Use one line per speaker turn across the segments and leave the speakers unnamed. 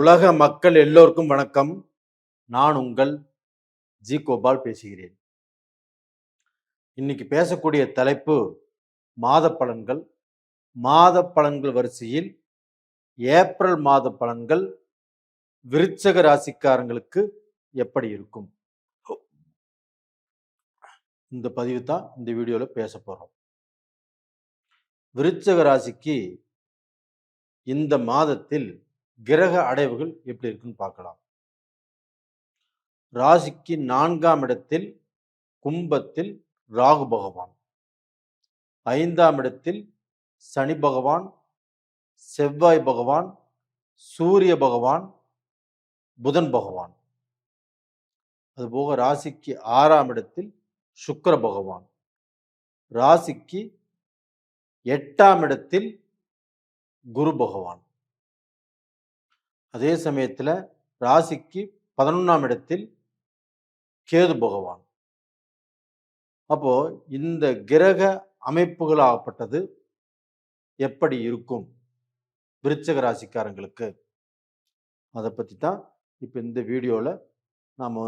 உலக மக்கள் எல்லோருக்கும் வணக்கம். நான் உங்கள் ஜி கோபால் பேசுகிறேன். இன்னைக்கு பேசக்கூடிய தலைப்பு மாத பலன்கள். மாத பலன்கள் வரிசையில் ஏப்ரல் மாத பலன்கள் விருச்சக ராசிக்காரங்களுக்கு எப்படி இருக்கும்? இந்த பதிவு தான் இந்த வீடியோல பேச போறோம். விருச்சக ராசிக்கு இந்த மாதத்தில் கிரக அடைவுகள் எப்படி இருக்குன்னு பார்க்கலாம். ராசிக்கு 4ஆம் இடத்தில் கும்பத்தில் ராகு பகவான், 5ஆம் இடத்தில் சனி பகவான், செவ்வாய் பகவான், சூரிய பகவான், புதன் பகவான். அதுபோக ராசிக்கு 6ஆம் இடத்தில் சுக்கிர பகவான், ராசிக்கு 8ஆம் இடத்தில் குரு பகவான். அதே சமயத்தில் ராசிக்கு 11ஆம் இடத்தில் கேது பகவான். அப்போ இந்த கிரக அமைப்புகளாகப்பட்டது எப்படி இருக்கும் விருச்சக ராசிக்காரங்களுக்கு? அதை பற்றி தான் இப்போ இந்த வீடியோவில் நாம்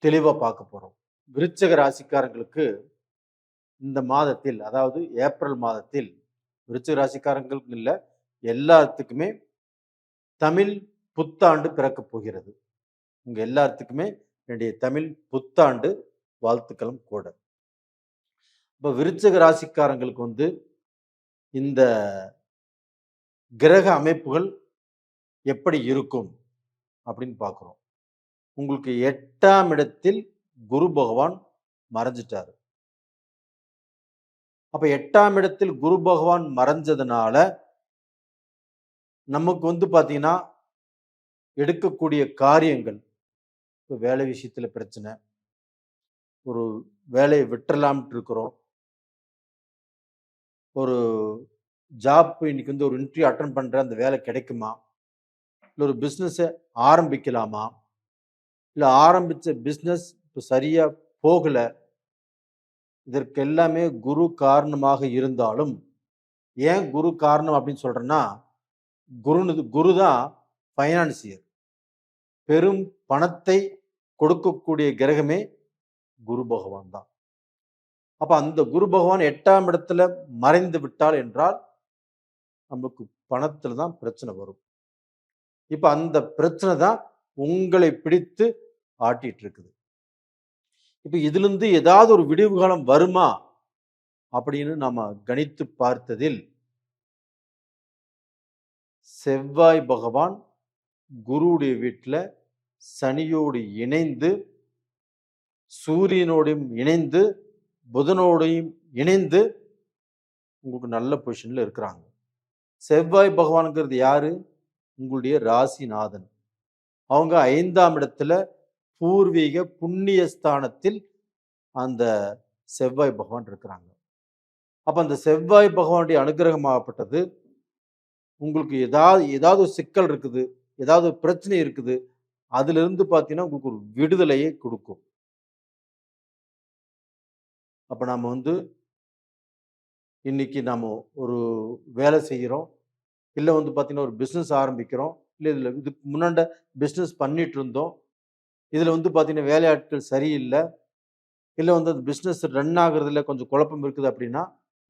தெளிவாக பார்க்க போகிறோம். விருச்சக ராசிக்காரங்களுக்கு இந்த மாதத்தில், அதாவது ஏப்ரல் மாதத்தில், விருச்சக ராசிக்காரங்களுக்கு இல்லை, எல்லாத்துக்குமே தமிழ் புத்தாண்டு பிறக்கப் போகிறது. உங்கள் எல்லாத்துக்குமே என்னுடைய தமிழ் புத்தாண்டு வாழ்த்துக்களும் கூட. இப்போ விருச்சக ராசிக்காரங்களுக்கு இந்த கிரக அமைப்புகள் எப்படி இருக்கும் அப்படின்னு பார்க்குறோம். உங்களுக்கு 8ஆம் இடத்தில் குரு பகவான் மறைஞ்சிட்டாரு. அப்ப 8ஆம் இடத்தில் குரு பகவான் மறைஞ்சதுனால நமக்கு பார்த்தீங்கன்னா எடுக்கக்கூடிய காரியங்கள், இப்போ வேலை விஷயத்துல பிரச்சனை, ஒரு வேலையை விட்டுறலாம்ட்டு இருக்கிறோம், ஒரு ஜாப் இன்னைக்கு ஒரு இன்டர்வியூ அட்டன் பண்ற, அந்த வேலை கிடைக்குமா, இல்லை ஒரு பிஸ்னஸை ஆரம்பிக்கலாமா, இல்லை ஆரம்பிச்ச பிஸ்னஸ் இப்போ சரியா போகல, இதற்கு எல்லாமே குரு காரணமாக இருந்தாலும், ஏன் குரு காரணம் அப்படின்னு சொல்றேன்னா, குரு தான் ஃபைனான்சியர். பெரும் பணத்தை கொடுக்கக்கூடிய கிரகமே குரு பகவான் தான். அப்ப அந்த குரு பகவான் 8ஆம் இடத்துல மறைந்து விட்டால் என்றால் நமக்கு பணத்துல தான் பிரச்சனை வரும். இப்ப அந்த பிரச்சனை தான் உங்களை பிடித்து ஆட்டிட்டு இருக்குது. இப்ப இதுல இருந்து ஏதாவது ஒரு விடிவு காலம் வருமா அப்படின்னு நாம கணித்து பார்த்ததில், செவ்வாய் பகவான் குருவுடைய வீட்டில் சனியோடு இணைந்து, சூரியனோடையும் இணைந்து, புதனோடையும் இணைந்து உங்களுக்கு நல்ல பொசிஷன்ல இருக்கிறாங்க. செவ்வாய் பகவான்ங்கிறது யாரு? உங்களுடைய ராசிநாதன். அவங்க 5ஆம் இடத்துல பூர்வீக புண்ணிய ஸ்தானத்தில் அந்த செவ்வாய் பகவான் இருக்கிறாங்க. அப்ப அந்த செவ்வாய் பகவானுடைய அனுகிரகமாகப்பட்டது உங்களுக்கு ஏதாவது சிக்கல் இருக்குது, ஏதாவது பிரச்சனை இருக்குது, அதுல இருந்து பார்த்தீங்கன்னா உங்களுக்கு ஒரு விடுதலையை கொடுக்கும். அப்ப நாம இன்னைக்கு நாம ஒரு வேலை செய்கிறோம், இல்லை பார்த்தீங்கன்னா ஒரு பிஸ்னஸ் ஆரம்பிக்கிறோம், இல்லை இதில் இதுக்கு முன்னாண்ட பிஸ்னஸ் பண்ணிட்டு இருந்தோம், இதில் பார்த்தீங்கன்னா வேலையாட்கள் சரியில்லை, இல்லை அந்த பிஸ்னஸ் ரன் ஆகுறதுல கொஞ்சம் குழப்பம் இருக்குது அப்படின்னா,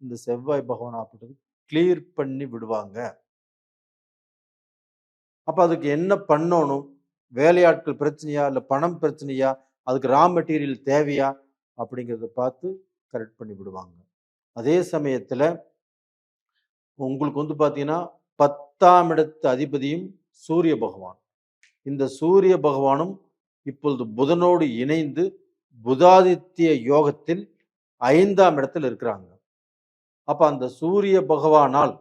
இந்த செவ்வாய் பகவான் ஆப்பட்டது கிளியர் பண்ணி விடுவாங்க. அப்போ அதுக்கு என்ன பண்ணணும்? வேலையாட்கள் பிரச்சனையா, இல்லை பணம் பிரச்சனையா, அதுக்கு ரா மெட்டீரியல் தேவையா அப்படிங்கிறத பார்த்து கரெக்ட் பண்ணி விடுவாங்க. அதே சமயத்தில் உங்களுக்கு பார்த்தீங்கன்னா 10ஆம் இடத்து அதிபதியும் சூரிய பகவான். இந்த சூரிய பகவானும் இப்பொழுது புதனோடு இணைந்து புதாதித்ய யோகத்தில் 5ஆம் இடத்தில் இருக்கிறாங்க. அப்ப அந்த சூரிய பகவானால்,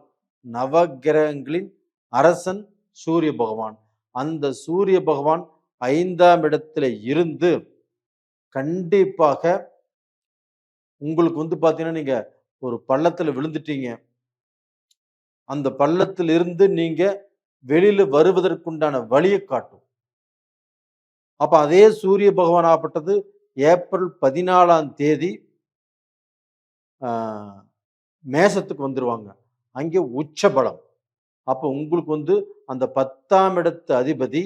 நவகிரகங்களின் அரசன் சூரிய பகவான், அந்த சூரிய பகவான் 5ஆம் இடத்துல இருந்து கண்டிப்பாக உங்களுக்கு பார்த்தீங்கன்னா நீங்க ஒரு பள்ளத்துல விழுந்துட்டீங்க, அந்த பள்ளத்தில் இருந்து நீங்க வெளியில வருவதற்குண்டான வழியை காட்டும். அப்ப அதே சூரிய பகவான் ஆப்பட்டது ஏப்ரல் 14ஆம் தேதி மேசத்துக்கு வந்துருவாங்க. அங்கே உச்ச பலம். அப்போ உங்களுக்கு வந்து அந்த 10ஆம் இடத்து அதிபதி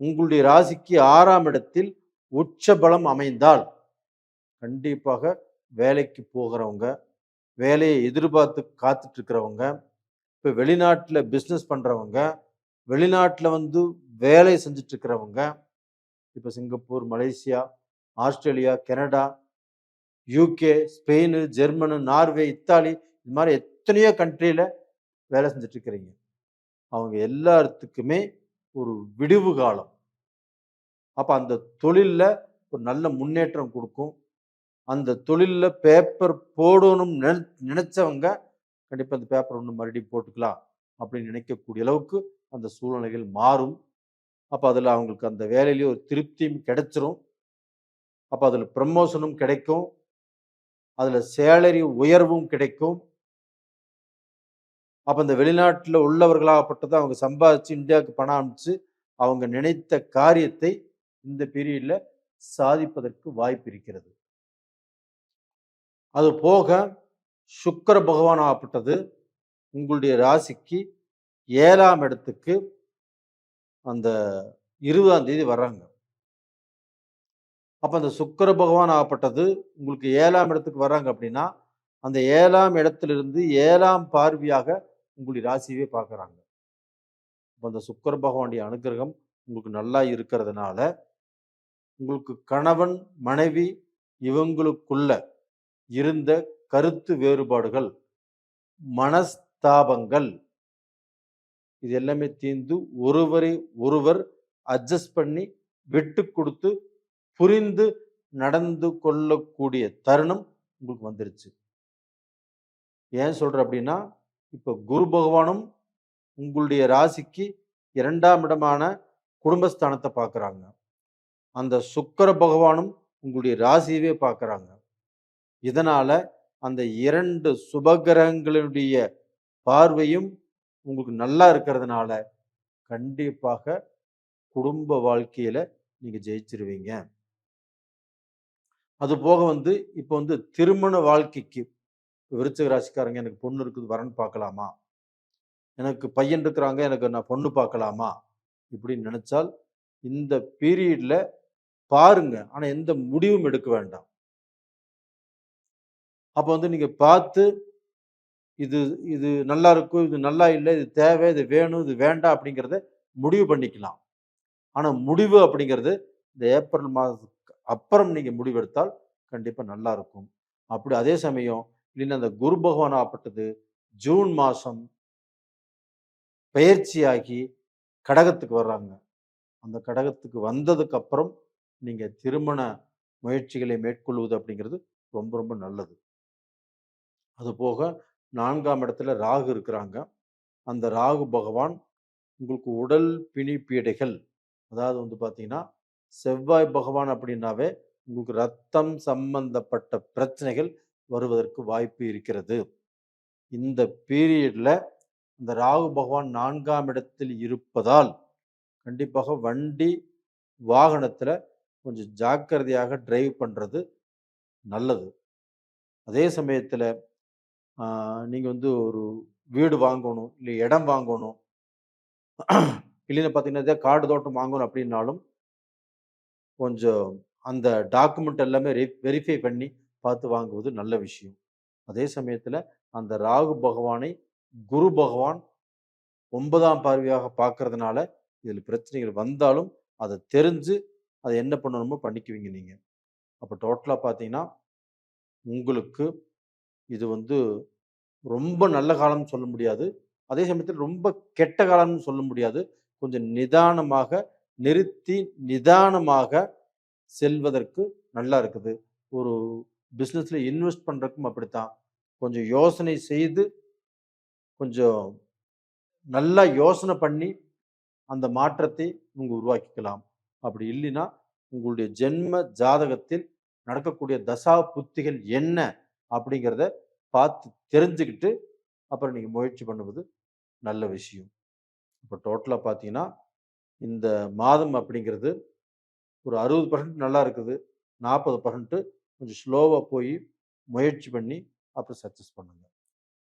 உங்களுடைய ராசிக்கு 6ஆம் இடத்தில் உச்ச பலம் அமைந்தால் கண்டிப்பாக வேலைக்கு போகிறவங்க, வேலையை எதிர்பார்த்து காத்துட்டு இருக்கிறவங்க, இப்போ வெளிநாட்டில் பிஸ்னஸ் பண்றவங்க, வெளிநாட்டில் வந்து வேலை செஞ்சுட்டு இருக்கிறவங்க, இப்போ Singapore, Malaysia, Australia, Canada, UK, Spain, Germany, Norway, Italy, இது மாதிரி எத்தனையோ கண்ட்ரியில் வேலை செஞ்சுட்டு இருக்கிறீங்க. அவங்க எல்லாத்துக்குமே ஒரு விடிவு காலம். அப்போ அந்த தொழிலில் ஒரு நல்ல முன்னேற்றம் கொடுக்கும். அந்த தொழிலில் பேப்பர் போடணும்னு நினைச்சவங்க கண்டிப்பாக அந்த பேப்பர் ஒன்று மறுபடியும் போட்டுக்கலாம் அப்படின்னு நினைக்கக்கூடிய அளவுக்கு அந்த சூழ்நிலைகள் மாறும். அப்போ அதில் அவங்களுக்கு அந்த வேலையிலேயே ஒரு திருப்தியும் கிடைச்சிரும். அப்போ அதில் ப்ரமோஷனும் கிடைக்கும், அதில் சேலரி உயர்வும் கிடைக்கும். அப்போ இந்த வெளிநாட்டில் உள்ளவர்களாகப்பட்டது அவங்க சம்பாதிச்சு இந்தியாவுக்கு பணம் அனுப்பிச்சு அவங்க நினைத்த காரியத்தை இந்த பீரியடில் சாதிப்பதற்கு வாய்ப்பு இருக்கிறது. அது போக சுக்கிர பகவான் ஆகப்பட்டது உங்களுடைய ராசிக்கு 7ஆம் இடத்துக்கு அந்த 20ஆம் தேதி வர்றாங்க. அப்போ அந்த சுக்கிர பகவான் ஆகப்பட்டது உங்களுக்கு 7ஆம் இடத்துக்கு வர்றாங்க அப்படின்னா அந்த 7ஆம் இடத்திலிருந்து 7ஆம் பார்வையாக உங்களுடைய ராசியவே பார்க்குறாங்க. அப்போ அந்த சுக்கிர பகவானுடைய அனுகிரகம் உங்களுக்கு நல்லா இருக்கிறதுனால உங்களுக்கு கணவன் மனைவி இவங்களுக்குள்ள இருந்த கருத்து வேறுபாடுகள், மனஸ்தாபங்கள், இது எல்லாமே தீர்ந்து ஒருவரை ஒருவர் அட்ஜஸ்ட் பண்ணி விட்டு கொடுத்து புரிந்து நடந்து கொள்ளக்கூடிய தருணம் உங்களுக்கு வந்துருச்சு. ஏன் சொல்றேன் அப்படின்னா, இப்போ குரு பகவானும் உங்களுடைய ராசிக்கு 2ஆம் இடமான குடும்பஸ்தானத்தை பார்க்குறாங்க. அந்த சுக்கிர பகவானும் உங்களுடைய ராசியவே பார்க்குறாங்க. இதனால அந்த 2 சுபகிரகங்களுடைய பார்வையும் உங்களுக்கு நல்லா இருக்கிறதுனால கண்டிப்பாக குடும்ப வாழ்க்கையில நீங்க ஜெயிச்சிருவீங்க. அது போக வந்து இப்போ வந்து திருமண வாழ்க்கைக்கு விருச்சிக ராசிக்காரங்க எனக்கு பொண்ணு இருக்குது வரன் பார்க்கலாமா, எனக்கு பையன் இருக்கிறாங்க எனக்கு நான் பொண்ணு பார்க்கலாமா இப்படின்னு நினைச்சால் இந்த பீரியட்ல பாருங்க. ஆனா எந்த முடிவும் எடுக்க வேண்டாம். அப்போ வந்து நீங்க பார்த்து இது இது நல்லா இருக்கும், இது நல்லா இல்லை, இது தேவை, இது வேணும், இது வேண்டாம் அப்படிங்கிறத முடிவு பண்ணிக்கலாம். ஆனா முடிவு அப்படிங்கிறது இந்த ஏப்ரல் மாதத்துக்கு அப்புறம் நீங்க முடிவெடுத்தால் கண்டிப்பா நல்லா இருக்கும். அப்படி அதே சமயம் இல்லைன்னா அந்த குரு பகவான் ஆப்பட்டது ஜூன் மாசம் பெயர்ச்சியாகி கடகத்துக்கு வர்றாங்க. அந்த கடகத்துக்கு வந்ததுக்கு அப்புறம் நீங்க திருமண முயற்சிகளை மேற்கொள்வது அப்படிங்கிறது ரொம்ப ரொம்ப நல்லது. அது போக 4ஆம் இடத்துல ராகு இருக்கிறாங்க. அந்த ராகு பகவான் உங்களுக்கு உடல் பிணிப்பீடைகள், அதாவது வந்து பார்த்தீங்கன்னா செவ்வாய் பகவான் அப்படின்னாவே உங்களுக்கு ரத்தம் சம்பந்தப்பட்ட பிரச்சனைகள் வருவதற்கு வாய்ப்பு இருக்கிறது. இந்த பீரியட்ல இந்த ராகு பகவான் 4ஆம் இடத்தில் இருப்பதால் கண்டிப்பாக வண்டி வாகனத்துல கொஞ்சம் ஜாக்கிரதையாக டிரைவ் பண்றது நல்லது. அதே சமயத்துல நீங்க வந்து ஒரு வீடு வாங்கணும், இல்லை இடம் வாங்கணும், இல்லைன்னு பார்த்தீங்கன்னா காடு தோட்டம் வாங்கணும் அப்படின்னாலும் கொஞ்சம் அந்த டாக்குமெண்ட் எல்லாமே வெரிஃபை பண்ணி பார்த்து வாங்குவது நல்ல விஷயம். அதே சமயத்துல அந்த ராகு பகவானை குரு பகவான் 9ஆம் பார்வையாக பார்க்கறதுனால இதில் பிரச்சனைகள் வந்தாலும் அதை தெரிஞ்சு அதை என்ன பண்ணணுமோ பண்ணிக்குவீங்க நீங்க. அப்போ டோட்டலா பார்த்தீங்கன்னா உங்களுக்கு இது வந்து ரொம்ப நல்ல காலம்னு சொல்ல முடியாது. அதே சமயத்தில் ரொம்ப கெட்ட காலம்னு சொல்ல முடியாது. கொஞ்சம் நிதானமாக நிறுத்தி நிதானமாக செல்வதற்கு நல்லா இருக்குது. ஒரு பிஸ்னஸ்ல இன்வெஸ்ட் பண்றதுக்கும் அப்படித்தான். கொஞ்சம் யோசனை செய்து கொஞ்சம் நல்லா யோசனை பண்ணி அந்த மாற்றத்தை நீங்க உருவாக்கிக்கலாம். அப்படி இல்லைன்னா உங்களுடைய ஜென்ம ஜாதகத்தில் நடக்கக்கூடிய தசா புத்திகள் என்ன அப்படிங்கிறத பார்த்து தெரிஞ்சுக்கிட்டு அப்புறம் நீங்க முயற்சி பண்ணுவது நல்ல விஷயம். இப்போ டோட்டலா பார்த்தீங்கன்னா இந்த மாதம் அப்படிங்கிறது ஒரு 60% நல்லா இருக்குது, 40% கொஞ்சம் ஸ்லோவா போய் முயற்சி பண்ணி அப்புறம் சக்சஸ் பண்ணுங்க.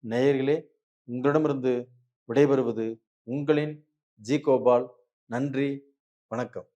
நேயர்களே, உங்களிடமிருந்து விடைபெறுவது உங்களின் ஜி கோபால். நன்றி, வணக்கம்.